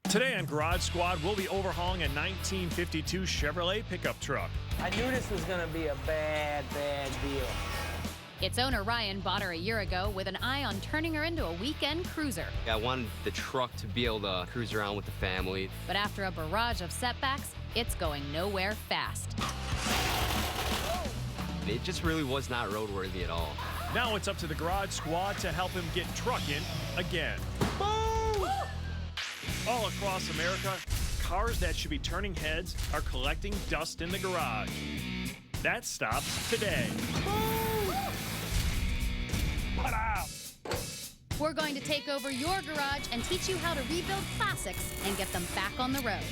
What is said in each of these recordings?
Today on Garage Squad, we'll be overhauling a 1952 Chevrolet pickup truck. I knew this was going to be a bad deal. Its owner, Ryan, bought her a year ago with an eye on turning her into a weekend cruiser. I wanted the truck to be able to cruise around with the family. But after a barrage of setbacks, it's going nowhere fast. It just really was not roadworthy at all. Now it's up to the Garage Squad to help him get trucking again. All across America, cars that should be turning heads are collecting dust in the garage. That stops today. We're going to take over your garage and teach you how to rebuild classics and get them back on the road.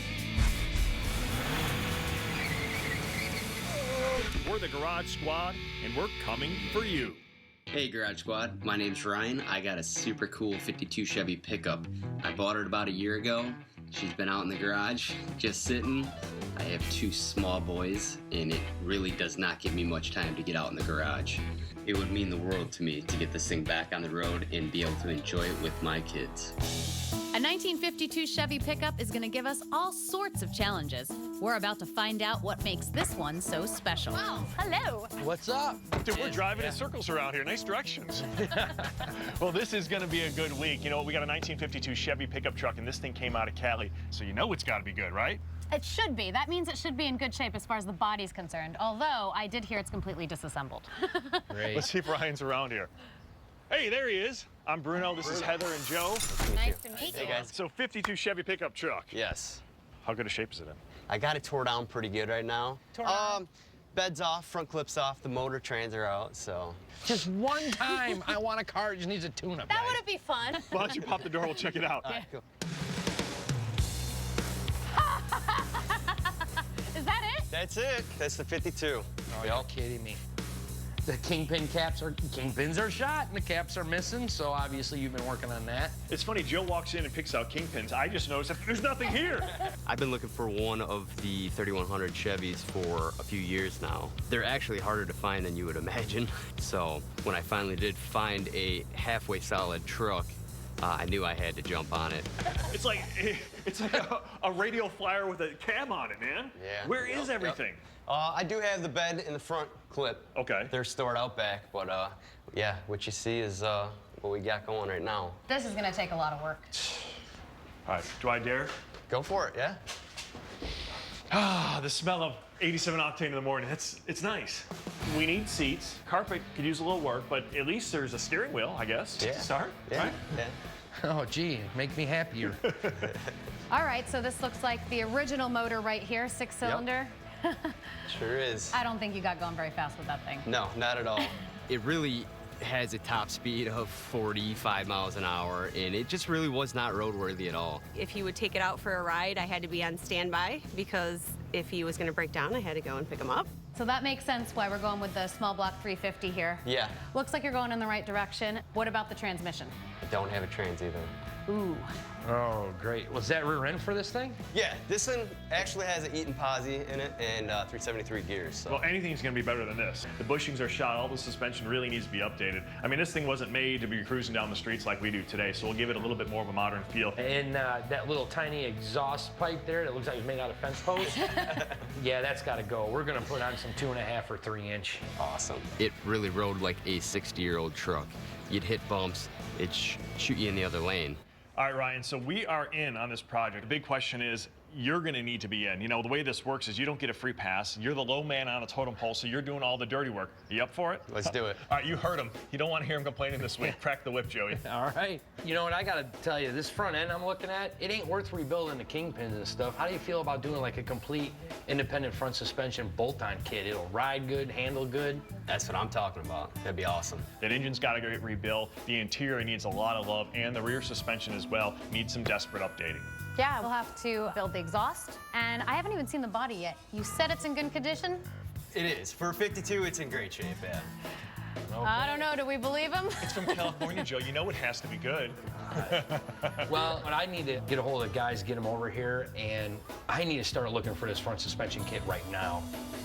We're the Garage Squad, and we're coming for you. Hey Garage Squad, my name's Ryan. I got a super cool 52 Chevy pickup. I bought her about a year ago. She's been out in the garage, just sitting. I have two small boys, and it really does not give me much time to get out in the garage. It would mean the world to me to get this thing back on the road and be able to enjoy it with my kids. A 1952 Chevy pickup is going to give us all sorts of challenges. We're about to find out what makes this one so special. Wow, hello. What's up? Dude, we're driving in circles around here. Nice directions. Well, this is going to be a good week. You know, we got a 1952 Chevy pickup truck, and this thing came out of Cali, so you know it's got to be good, right? It should be. That means it should be in good shape as far as the body's concerned. Although, I did hear it's completely disassembled. Great. Let's see if Ryan's around here. Hey, there he is. I'm Bruno. This is Heather and Joe. Nice to meet you. Hey guys. So 52 Chevy pickup truck. Yes. How good a shape is it in? I got it tore down pretty good right now. Tore down? Bed's off, front clip's off, the motor trans are out, so. Just one time I want a car that just needs a tune-up. That wouldn't be fun. Why don't you pop the door? We'll check it out. All right, cool. Is that it? That's it. That's the 52. Oh, you're kidding me. The kingpins are shot and the caps are missing, so obviously you've been working on that. It's funny, Joe walks in and picks out kingpins. I just noticed that there's nothing here. I've been looking for one of the 3100 Chevys for a few years now. They're actually harder to find than you would imagine. So when I finally did find a halfway solid truck, I knew I had to jump on it. It's like a radial flyer with a cam on it, man. Yeah. Where is everything? I do have the bed in the front clip. Okay. They're stored out back, but yeah, what you see is what we got going right now. This is going to take a lot of work. All right, do I dare? Go for it, yeah. Ah, the smell of 87 octane in the morning, it's nice. We need seats. Carpet could use a little work, but at least there's a steering wheel, I guess, Yeah. to start, Yeah, right? yeah. Oh, gee, make me happier. All right, so this looks like the original motor right here, 6-cylinder. Sure is. I don't think you got going very fast with that thing. No, not at all. It really has a top speed of 45 miles an hour, and it just really was not roadworthy at all. If he would take it out for a ride, I had to be on standby because if he was going to break down, I had to go and pick him up. So that makes sense why we're going with the small block 350 here. Yeah. Looks like you're going in the right direction. What about the transmission? I don't have a trans either. Ooh. Oh, great. Was that rear end for this thing? Yeah, this one actually has an Eaton Posi in it and 373 gears. So. Well, anything's gonna be better than this. The bushings are shot, all the suspension really needs to be updated. I mean, this thing wasn't made to be cruising down the streets like we do today, so we'll give it a little bit more of a modern feel. And that little tiny exhaust pipe there that looks like it's made out of fence posts. Yeah, that's got to go. We're going to put on some 2.5 or 3 inch. Awesome. It really rode like a 60-year-old truck. You'd hit bumps, it'd shoot you in the other lane. All right, Ryan, so we are in on this project. The big question is, you're gonna need to be in. You know, the way this works is you don't get a free pass. You're the low man on a totem pole, so you're doing all the dirty work. You up for it? Let's do it. All right, you heard him. You don't want to hear him complaining this week. Crack the whip, Joey. All right. You know what, I got to tell you, this front end I'm looking at, it ain't worth rebuilding the kingpins and stuff. How do you feel about doing like a complete independent front suspension bolt-on kit? It'll ride good, handle good. That's what I'm talking about. That'd be awesome. That engine's got to get rebuilt. The interior needs a lot of love, and the rear suspension as well needs some desperate updating. Yeah, we'll have to build the exhaust. And I haven't even seen the body yet. You said it's in good condition? It is. For 52, it's in great shape, yeah. Okay. I don't know, do we believe him? It's from California, Joe. You know it has to be good. Well, what I need to get a hold of guys, get them over here, and I need to start looking for this front suspension kit right now.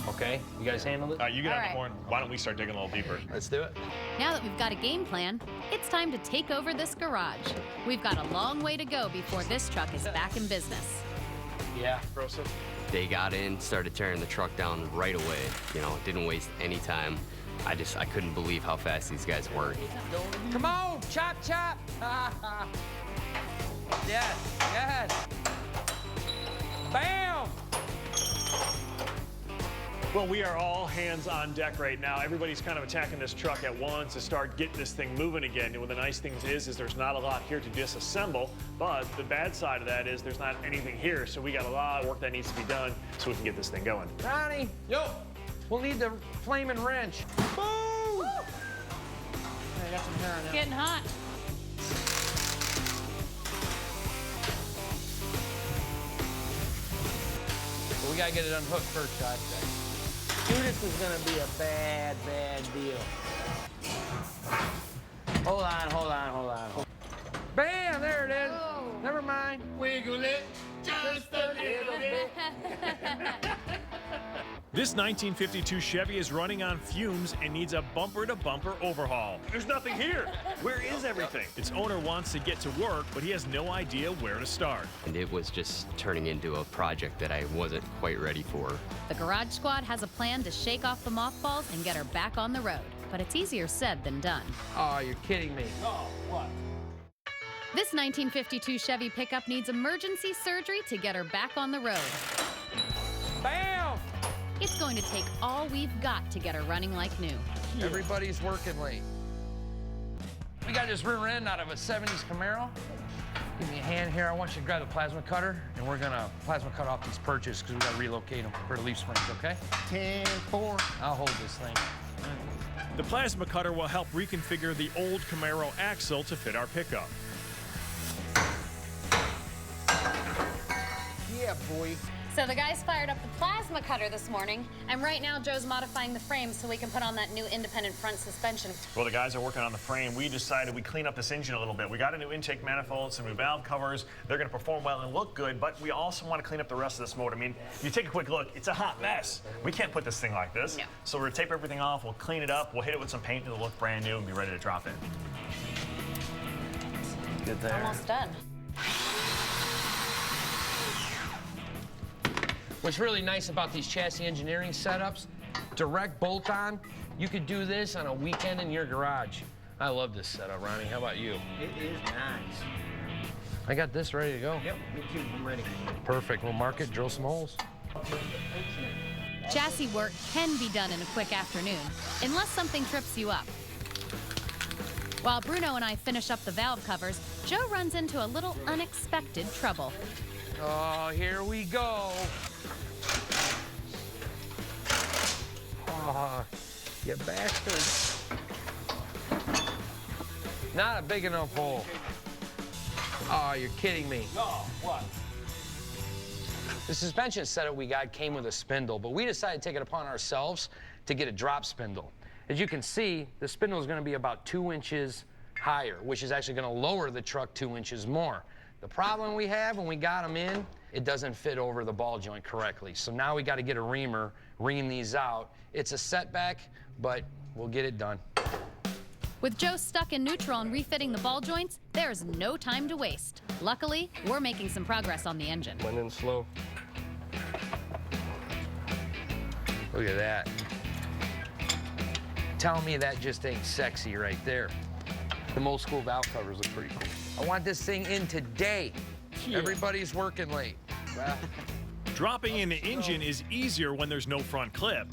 Okay, you guys handle it? You get All on the right. horn. Why don't we start digging a little deeper? Let's do it. Now that we've got a game plan, it's time to take over this garage. We've got a long way to go before this truck is back in business. Yeah. They got in, started tearing the truck down right away. You know, didn't waste any time. I couldn't believe how fast these guys work. Come on, chop, chop. Yes, yes. Bam! Well, we are all hands on deck right now. Everybody's kind of attacking this truck at once to start getting this thing moving again. And one of the nice things is there's not a lot here to disassemble, but the bad side of that is there's not anything here. So we got a lot of work that needs to be done so we can get this thing going. Ronnie, yo, we'll need the flaming wrench. Boom! I got some hair on that. Getting hot. But we gotta get it unhooked first, guys. Dude, this is gonna be a bad, bad deal. Hold on, hold on, hold on. Bam, there it is. Never mind. Wiggle it just a little bit. This 1952 Chevy is running on fumes and needs a bumper-to-bumper overhaul. There's nothing here. Where is everything? Its owner wants to get to work, but he has no idea where to start. And it was just turning into a project that I wasn't quite ready for. The Garage Squad has a plan to shake off the mothballs and get her back on the road. But it's easier said than done. Oh, you're kidding me. Oh, what? This 1952 Chevy pickup needs emergency surgery to get her back on the road. Bam! It's going to take all we've got to get her running like new. Everybody's working late. We got this rear end out of a 70s Camaro. Give me a hand here. I want you to grab the plasma cutter, and we're gonna plasma cut off these perches because we gotta relocate them for the leaf springs, okay? 10-4. I'll hold this thing. The plasma cutter will help reconfigure the old Camaro axle to fit our pickup. Yeah, boy. So the guys fired up the plasma cutter this morning, and right now Joe's modifying the frame so we can put on that new independent front suspension. Well, the guys are working on the frame. We decided we'd clean up this engine a little bit. We got a new intake manifold, some new valve covers. They're going to perform well and look good, but we also want to clean up the rest of this motor. I mean, if you take a quick look, it's a hot mess. We can't put this thing like this. No. So we're going to tape everything off. We'll clean it up. We'll hit it with some paint. It'll look brand new and be ready to drop in. Get there. Almost done. What's really nice about these chassis engineering setups, direct bolt-on, you could do this on a weekend in your garage. I love this setup, Ronnie. How about you? It is nice. I got this ready to go. Yep, me too. I'm ready. Perfect. We'll mark it, drill some holes. Chassis work can be done in a quick afternoon, unless something trips you up. While Bruno and I finish up the valve covers, Joe runs into a little unexpected trouble. Oh, here we go. Oh, you bastard. Not a big enough hole. Oh, you're kidding me. No, what? The suspension setup we got came with a spindle, but we decided to take it upon ourselves to get a drop spindle. As you can see, the spindle is going to be about 2 inches higher, which is actually going to lower the truck 2 inches more. The problem we have when we got them in, it doesn't fit over the ball joint correctly. So now we got to get a reamer, ream these out. It's a setback, but we'll get it done. With Joe stuck in neutral and refitting the ball joints, there's no time to waste. Luckily, we're making some progress on the engine. Went in slow. Look at that. Tell me that just ain't sexy right there. The old school valve covers look pretty cool. I want this thing in today. Everybody's working late. Dropping in the engine is easier when there's no front clip.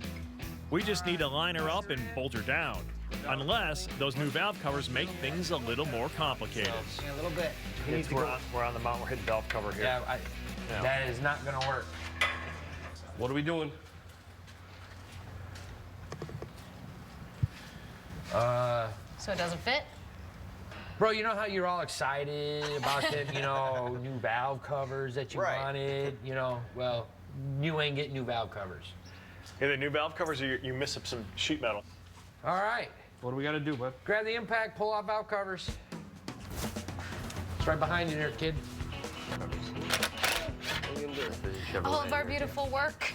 We just need to line her up and bolt her down. Unless those new valve covers make things a little more complicated. Yeah, a little bit. We're on the mountain. We're hitting valve cover here. Yeah, that is not gonna work. What are we doing? So it doesn't fit? Bro, you know how you're all excited about them, new valve covers that you wanted, Well, you ain't getting new valve covers. Yeah, the new valve covers, you miss some sheet metal. All right, What do we got to do, bud? grab the impact, pull off valve covers. It's right behind you there, kid. All of our beautiful work.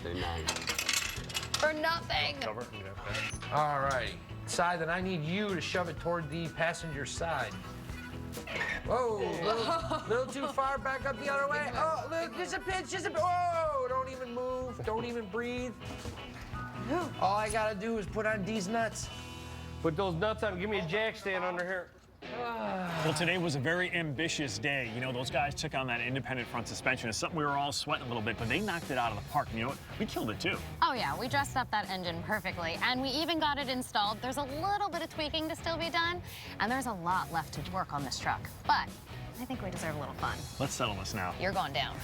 For nothing. Cover. Yeah. All right. Si, then I need you to shove it toward the passenger side. Whoa, little too far, back up the other way. Oh, look, just a pinch, oh, don't even move, don't even breathe. All I gotta do is put on these nuts. Put those nuts on. Give me a jack stand under here. Well, today was a very ambitious day. You know, those guys took on that independent front suspension. It's something we were all sweating a little bit, but they knocked it out of the park. And you know what? We killed it, too. Oh, yeah, we dressed up that engine perfectly, and we even got it installed. There's a little bit of tweaking to still be done, and there's a lot left to work on this truck. But I think we deserve a little fun. Let's settle this now. You're going down.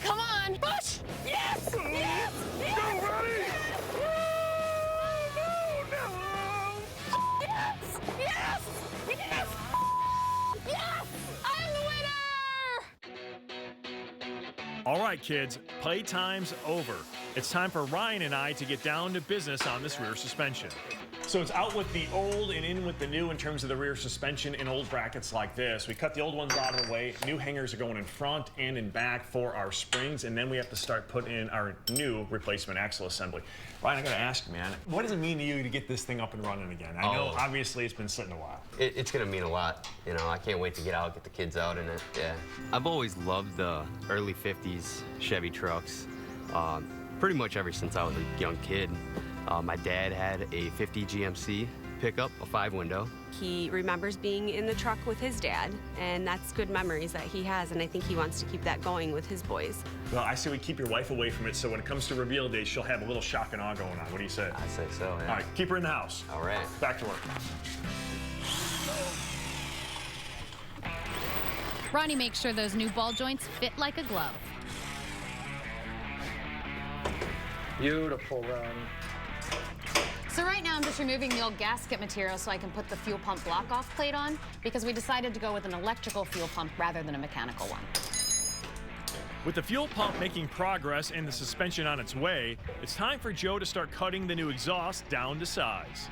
Come on, push! Yes! Yes! Yes! Go, Ronnie! Yes! Yes! Yes! Yes! I'm the winner! All right, kids, playtime's over. It's time for Ryan and I to get down to business on this rear suspension. So it's out with the old and in with the new in terms of the rear suspension in old brackets like this. We cut the old ones out of the way. New hangers are going in front and in back for our springs, and then we have to start putting in our new replacement axle assembly. Ryan, I gotta ask you, man, what does it mean to you to get this thing up and running again? I know, obviously, it's been sitting a while. It's gonna mean a lot. You know, I can't wait to get out, get the kids out in it. Yeah. I've always loved the early 50s Chevy trucks. Pretty much ever since I was a young kid. My dad had a 50 GMC pickup, a 5-window. He remembers being in the truck with his dad, and that's good memories that he has, and I think he wants to keep that going with his boys. Well, I say we keep your wife away from it, so when it comes to reveal day, she'll have a little shock and awe going on. What do you say? I say so, yeah. All right, keep her in the house. All right. Back to work. Ronnie makes sure those new ball joints fit like a glove. Beautiful, Ronnie. So right now I'm just removing the old gasket material so I can put the fuel pump block-off plate on, because we decided to go with an electrical fuel pump rather than a mechanical one. With the fuel pump making progress and the suspension on its way, it's time for Joe to start cutting the new exhaust down to size.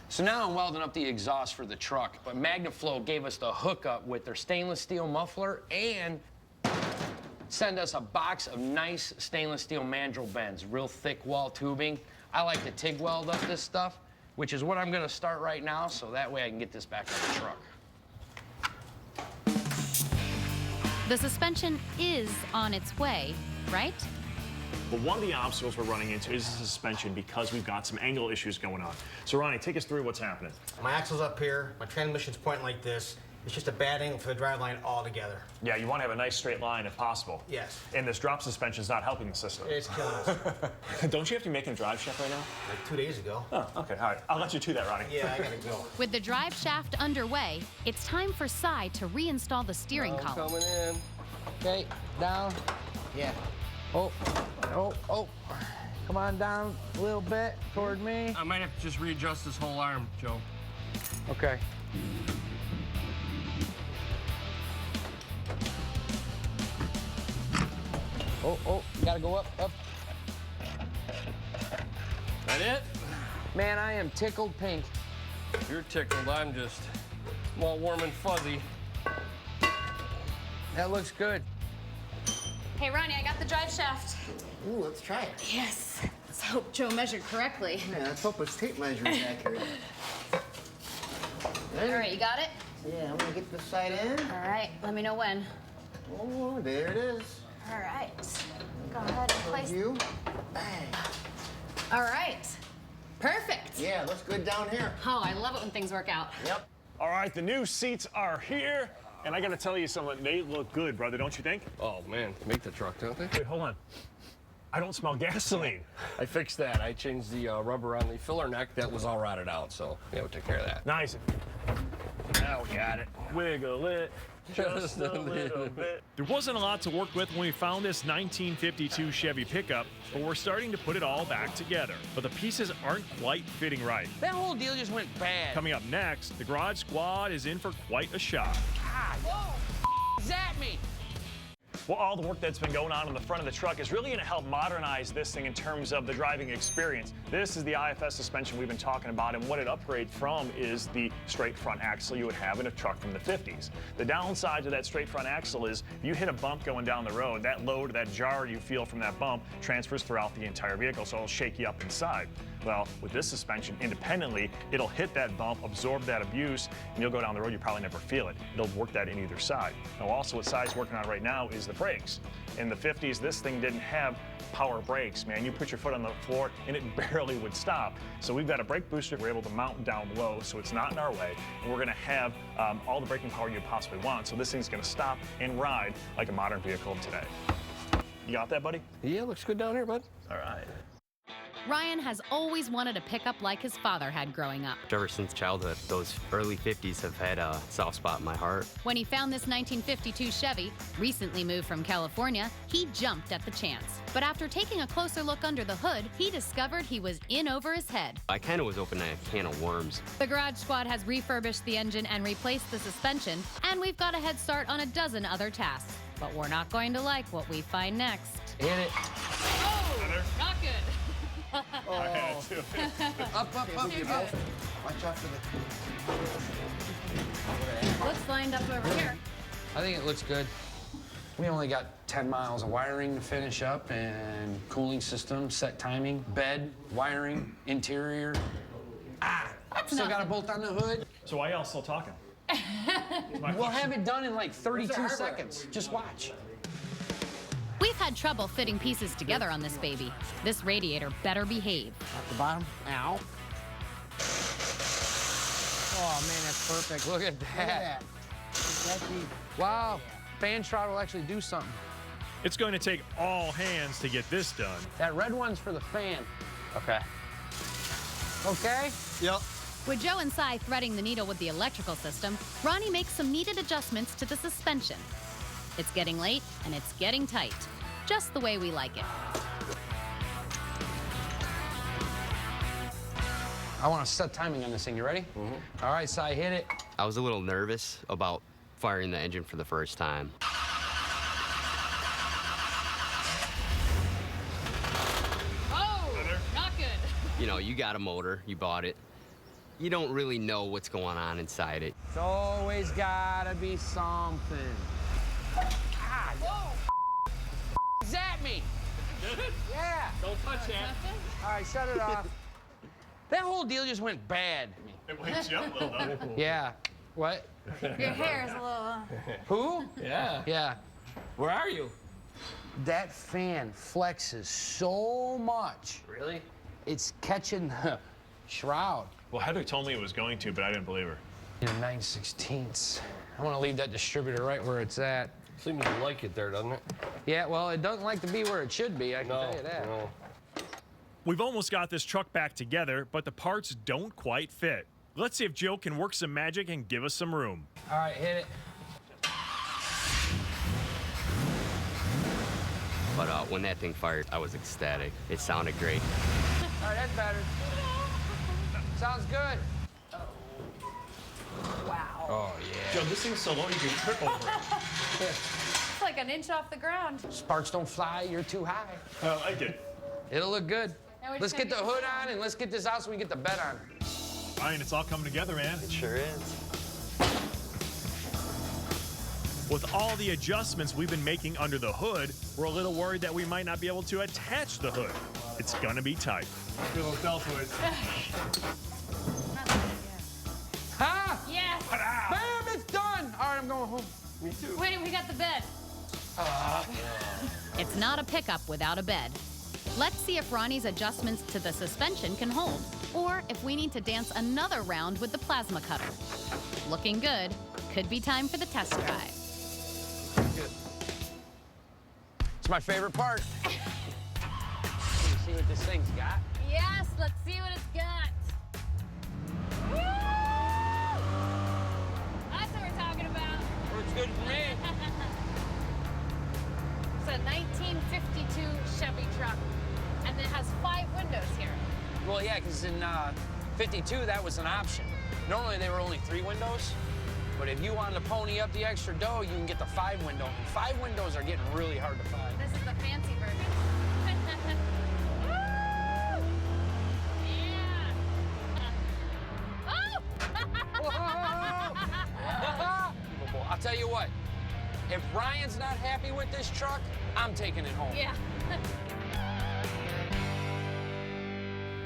So now I'm welding up the exhaust for the truck, but MagnaFlow gave us the hookup with their stainless steel muffler and send us a box of nice stainless steel mandrel bends, real thick wall tubing. I like to TIG weld up this stuff, which is what I'm gonna start right now, so that way I can get this back on the truck. The suspension is on its way, right? But one of the obstacles we're running into is the suspension because we've got some angle issues going on. So Ronnie, take us through what's happening. My axle's up here, my transmission's pointing like this. It's just a bad angle for the driveline altogether. Yeah, you want to have a nice straight line if possible. Yes. And this drop suspension is not helping the system. It's killing us. Don't you have to be making a drive shaft right now? Like 2 days ago. Oh, okay, all right. I'll let you do that, Ronnie. Yeah, I gotta go. With the drive shaft underway, it's time for Si to reinstall the steering column. Coming in. Okay, down. Yeah. Oh, oh, oh. Come on down a little bit toward me. I might have to just readjust this whole arm, Joe. Okay. Oh, oh, you gotta go up, up. That it? Man, I am tickled pink. You're tickled. I'm just all warm and fuzzy. That looks good. Hey, Ronnie, I got the drive shaft. Ooh, let's try it. Yes. Let's hope Joe measured correctly. Yeah, let's hope his tape measure is accurate. All right, you got it? Yeah, I'm gonna get this side in. All right, let me know when. Oh, there it is. All right. Go ahead and place. You. Bang. All right. Perfect. Yeah, looks good down here. Oh, I love it when things work out. Yep. All right, the new seats are here. And I gotta tell you something, they look good, brother, don't you think? Oh, man. Make the truck, don't they? Wait, hold on. I don't smell gasoline. I fixed that. I changed the rubber on the filler neck. That was all rotted out, so yeah, we took care of that. Nice. Now we got it. Wiggle it. Just a little bit. There wasn't a lot to work with when we found this 1952 Chevy pickup, but we're starting to put it all back together. But the pieces aren't quite fitting right. That whole deal just went bad. Coming up next, the Garage Squad is in for quite a shock. God, whoa, is that me? Well, all the work that's been going on in the front of the truck is really going to help modernize this thing in terms of the driving experience. This is the IFS suspension we've been talking about, and what it upgrades from is the straight front axle you would have in a truck from the 50s. The downside to that straight front axle is if you hit a bump going down the road, that load, that jar you feel from that bump transfers throughout the entire vehicle, so it'll shake you up inside. Well, with this suspension, independently, it'll hit that bump, absorb that abuse, and you'll go down the road, you probably never feel it. It'll work that in either side. Now, also what Si's working on right now is the brakes. In the 50s, this thing didn't have power brakes, man. You put your foot on the floor, and it barely would stop. So we've got a brake booster we're able to mount down low, so it's not in our way, and we're gonna have all the braking power you possibly want, so this thing's gonna stop and ride like a modern vehicle of today. You got that, buddy? Yeah, looks good down here, bud. All right. Ryan has always wanted a pickup like his father had growing up. Ever since childhood, those early 50s have had a soft spot in my heart. When he found this 1952 Chevy, recently moved from California, he jumped at the chance. But after taking a closer look under the hood, he discovered he was in over his head. I kind of was opening a can of worms. The Garage Squad has refurbished the engine and replaced the suspension, and we've got a head start on a dozen other tasks. But we're not going to like what we find next. Hit it. Oh, not good. Up, you both. Watch out for the... Looks lined up over here. I think it looks good. We only got 10 miles of wiring to finish up, and cooling system, set timing, bed, wiring, interior. Still got a bolt on the hood. So why y'all still talking? We'll have it done in like 32 seconds. Just watch. We've had trouble fitting pieces together on this baby. This radiator better behave. At the bottom. Ow. Oh, man, that's perfect. Look at Look that. at that. That's deep. Wow. Fan shroud will actually do something. It's going to take all hands to get this done. That red one's for the fan. Okay. Okay? Yep. With Joe and Si threading the needle with the electrical system, Ronnie makes some needed adjustments to the suspension. It's getting late, and it's getting tight. Just the way we like it. I want to set timing on this thing. You ready? All right, Si, hit it. I was a little nervous about firing the engine for the first time. Oh, not good. You know, you got a motor, you bought it. You don't really know what's going on inside it. It's always gotta be something. Ah, zap me. Yeah. Don't touch that. All right, shut it off. That whole deal just went bad. It wakes you up a little, though. Yeah. What? Your hair is a little... Who? Yeah. Yeah. Where are you? That fan flexes so much. Really? It's catching the shroud. Well, Heather told me it was going to, but I didn't believe her. 9/16. I want to leave that distributor right where it's at. Seems to like it there, doesn't it? Yeah, well, it doesn't like to be where it should be, I can tell you that. No. We've almost got this truck back together, but the parts don't quite fit. Let's see if Joe can work some magic and give us some room. All right, hit it. But when that thing fired, I was ecstatic. It sounded great. All right, that's better. Sounds good. Wow. Oh, yeah. Joe, this thing's so low you can trip over it. It's like an inch off the ground. Sparks don't fly, you're too high. I like it. It'll look good. Now we're Let's just get the gonna hood on and let's get this out so we can get the bed on. Ryan, it's all coming together, man. It sure is. With all the adjustments we've been making under the hood, we're a little worried that we might not be able to attach the hood. It's gonna be tight. Good little deltoids. Huh? Yes. Bam, it's done. All right, I'm going home. Me too. Wait, we got the bed. It's not a pickup without a bed. Let's see if Ronnie's adjustments to the suspension can hold, or if we need to dance another round with the plasma cutter. Looking good. Could be time for the test drive. Good. It's my favorite part. See what this thing's got? Yes, let's see what it's got. Woo! That's what we're talking about. Works good for me. It's a 1952 Chevy truck, and it has 5 windows here. Well, yeah, because in 52, that was an option. Normally, they were only 3 windows. but if you wanted to pony up the extra dough, you can get the 5-window. And 5 windows are getting really hard to find. This is the fancy version. I'll tell you what, if Ryan's not happy with this truck, I'm taking it home. Yeah.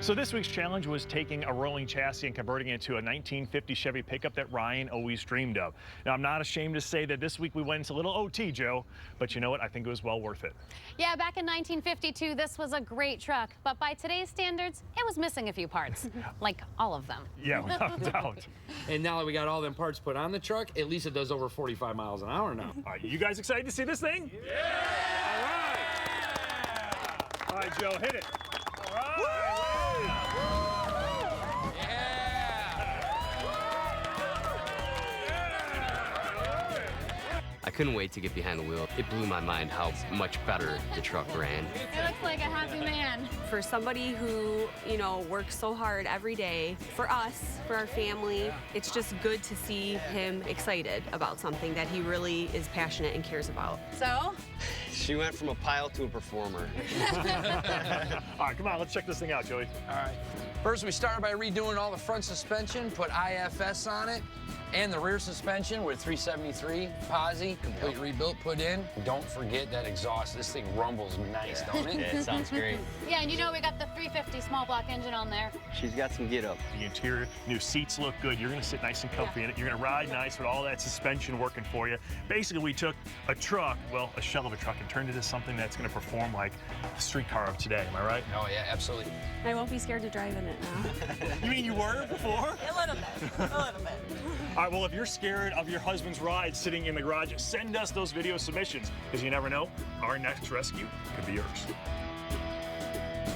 So this week's challenge was taking a rolling chassis and converting it into a 1950 Chevy pickup that Ryan always dreamed of. Now, I'm not ashamed to say that this week we went into a little OT, Joe, but you know what? I think it was well worth it. Yeah, back in 1952, this was a great truck, but by today's standards, it was missing a few parts, like all of them. Yeah, without a doubt. And now that we got all them parts put on the truck, at least it does over 45 miles an hour now. All right, you guys excited to see this thing? Yeah! All right, Joe, hit it. All right. I couldn't wait to get behind the wheel. It blew my mind how much better the truck ran. It looks like a happy man. For somebody who, you know, works so hard every day, for us, for our family, it's just good to see him excited about something that he really is passionate and cares about. So? She went from a pile to a performer. All right, come on, let's check this thing out, Joey. All right. First, we started by redoing all the front suspension, put IFS on it, and the rear suspension with 373 posi, complete rebuilt, put in. Don't forget that exhaust. This thing rumbles nice, don't it? Yeah, it sounds great. Yeah, and you know we got the 350 small block engine on there. She's got some get up. The interior, new seats look good. You're gonna sit nice and comfy in it. You're gonna ride nice with all that suspension working for you. Basically, we took a truck, well, a shell of a truck, and turned it into something that's gonna perform like the street car of today. Am I right? Oh, yeah, absolutely. I won't be scared to drive in it now. You mean you were before? A little bit, a little bit. All right, well, if you're scared of your husband's ride sitting in the garage, send us those video submissions, because you never know, our next rescue could be yours.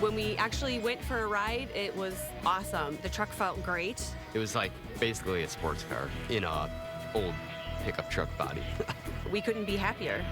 When we actually went for a ride, it was awesome. The truck felt great. It was like basically a sports car in a old pickup truck body. We couldn't be happier.